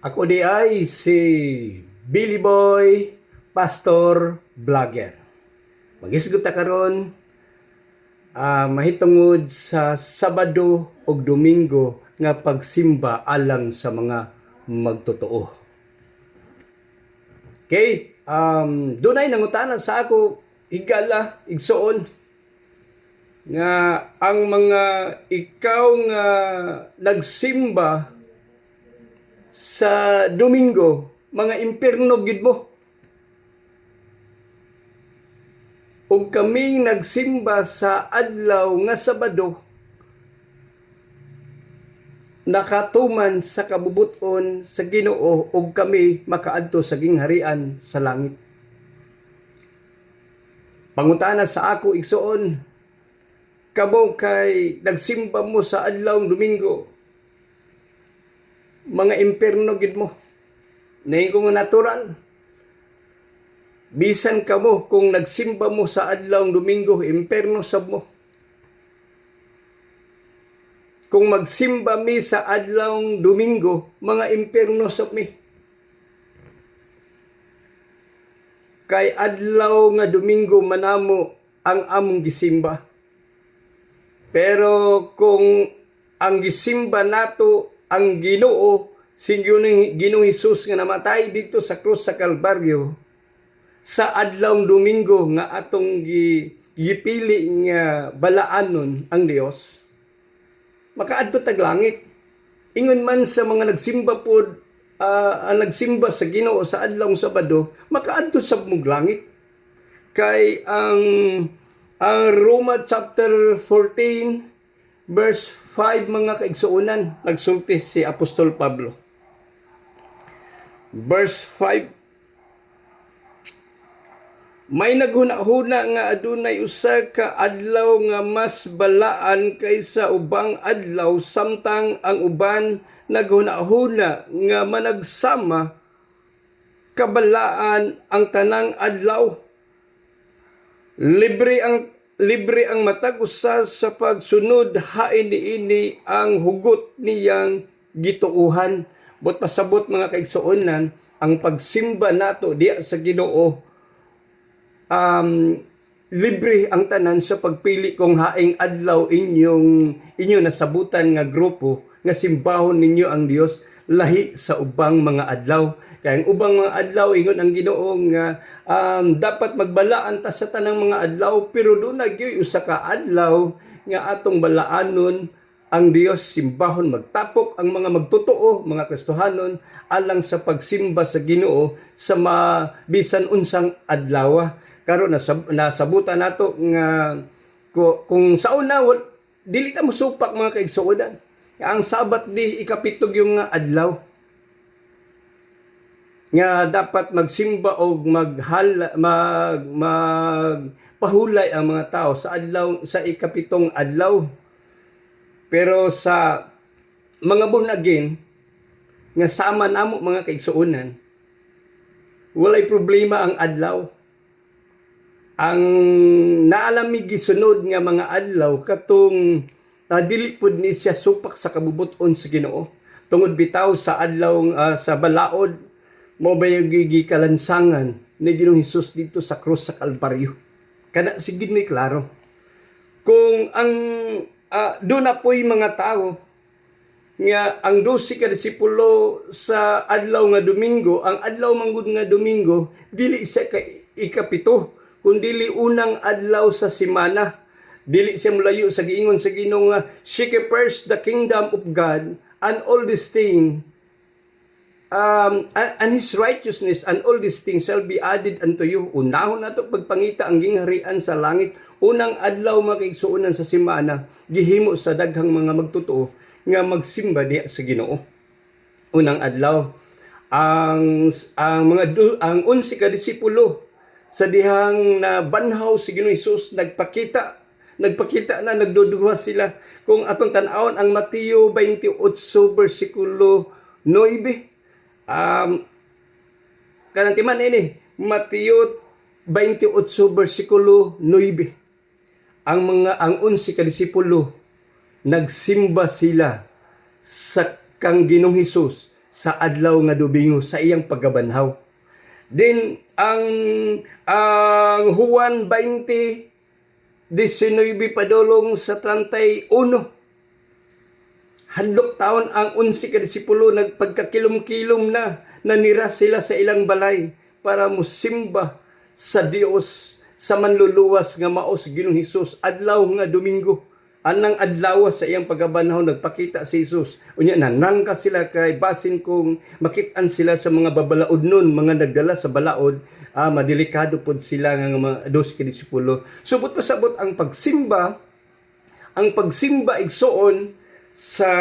Ako di ay si Billy Boy, Pastor Vlogger. Magisgot ta karon mahitungod sa Sabado ug Domingo nga pagsimba alang sa mga magtotoo. Okay, dunay nangutana sa ako higala igsuon nga ang mga ikaw nga nagsimba sa Domingo, mga impierno gid mo. Ug kami nagsimba sa adlaw nga Sabado, nakatuman sa kabubuton sa Ginoo ug kami makaadto sa gingharian sa langit. Pangutana sa ako igsuon, kamo kay nagsimba mo sa adlawng Domingo, mga impierno gid mo. Naingon nga natural. Bisan kamo kung nagsimba mo sa adlawng Domingo, impierno sab mo. Kung magsimba mi sa adlawng Domingo, mga impierno sab mi. Kay adlaw nga Domingo manamo ang among gisimba. Pero kung ang gisimba nato ang Ginoo, si Ginoong Hesus nga namatay dito sa krus sa Kalbaryo, sa adlawng Domingo nga atong gipili nga balaanon ang Dios, makaadto tag langit. Ingon man sa mga nagsimba pod, ang nagsimba sa Ginoo sa adlawng Sabado, makaadto sa mug langit. Kay ang Roma chapter 14 verse 5 mga kaigsuonan, nagsulti si Apostol Pablo. Verse 5, may naghuna-huna nga adunay usa ka adlaw nga mas balaan kaysa ubang adlaw, samtang ang uban naghuna-huna nga managsama kabalaan ang tanang adlaw. Libre ang matag usa sa pagsunod, hain niini ang hugot niyang gituuhan. But pasabot mga kaigsuonan, ang pagsimba nato diya sa Ginoo, libre ang tanan sa pagpili kung haing adlaw inyo nasabutan nga grupo nga simbahon ninyo ang Dios lahi sa ubang mga adlaw. Kaya ang ubang mga adlaw, ingon ang Ginoo nga dapat magbalaan ta sa tanang mga adlaw, pero doon nagyoy usa ka adlaw nga atong balaanon ang Dios, simbahon, magtapok ang mga magtotoo, mga Kristohanon, alang sa pagsimba sa Ginoo sa bisan unsang adlaw. Karon nasabutan nato nga kung sa una dili ta mosupak mga kaigsuonan. Ang Sabat di ikapitog yung adlaw nga dapat magsimba o magpahulay ang mga tao sa adlaw, sa ikapitong adlaw. Pero sa mga born again nga sama namo mga kaigsuonan, walay problema ang adlaw. Ang naalamig gisunod nga mga adlaw katong dili pud ni siya supak sa kabubuton sa Ginoo. Tungod bitaw sa adlaw sa balaod, mao ba yung gikalansangan ni Ginoong Hesus dito sa krus sa Kalbaryo. Kana sigid may klaro. Kung ang doon na po'y mga tao nga ang 12 ka disipulo sa adlaw nga Domingo, ang adlaw manggod nga Domingo dili siya ka ikapito, kundi unang adlaw sa semana. Dili siya mulayo sa giingon sa Ginoo nga seek first the kingdom of God and all these things and His righteousness, and all these things shall be added unto you. Unahon nato pagpangita ang gingharian sa langit. Unang adlaw mga kaigsuonan sa semana, gihimo sa daghang mga magtotoo nga magsimba diya sa Ginoo. Unang adlaw, ang 11 ka disipulo sa dihang na banhaw si Ginoong Hesus nagpakita na nagduduha sila. Kung atong tan-awon ang Mateo 28 versikulo 9, kanantiman ini Mateo 28 versikulo 9, ang 11 ka disipulo nagsimba sila sa kang Ginoong Hesus sa adlaw nga Domingo sa iyang pagkabanhaw. Then ang Juan 20:19 padulong sa 31, hadlok taon ang 11 ka disipulo nagpagkakilom-kilom na nanira sila sa ilang balay para musimba sa Dios sa manluluwas nga maos Ginoong Hesus adlaw nga Domingo. Anang adlaw sa iyang pagkabanhaw nagpakita si Hesus. Unya nanangka sila kay basin kung makit-an sila sa mga babalaod nun, mga nagdala sa balaod, madelikado pod sila nga mga 12 ka disipulo. Subot pasabot ang pagsimba igsoon sa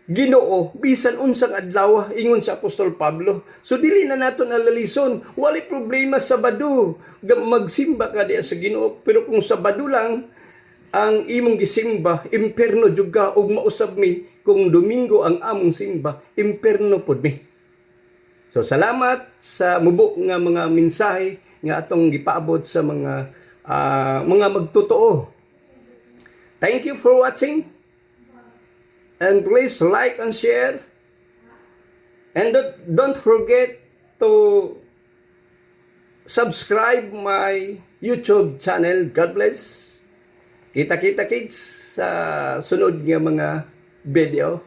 Ginoo bisan unsang adlaw ingon sa Apostol Pablo. So dili na naton alalison, wala problema Sabado magsimba ka diya sa Ginoo, pero kung Sabado lang ang imong gisimba, imperno jud ka ug mausab mi kung Domingo ang among simba, imperno pod mi. So salamat sa mubo nga mga mensahe nga atong gipaabot sa mga magtotoo. Thank you for watching. And please like and share. And don't forget to subscribe my YouTube channel. God bless. Kita-kita kids sa sunod nga mga video.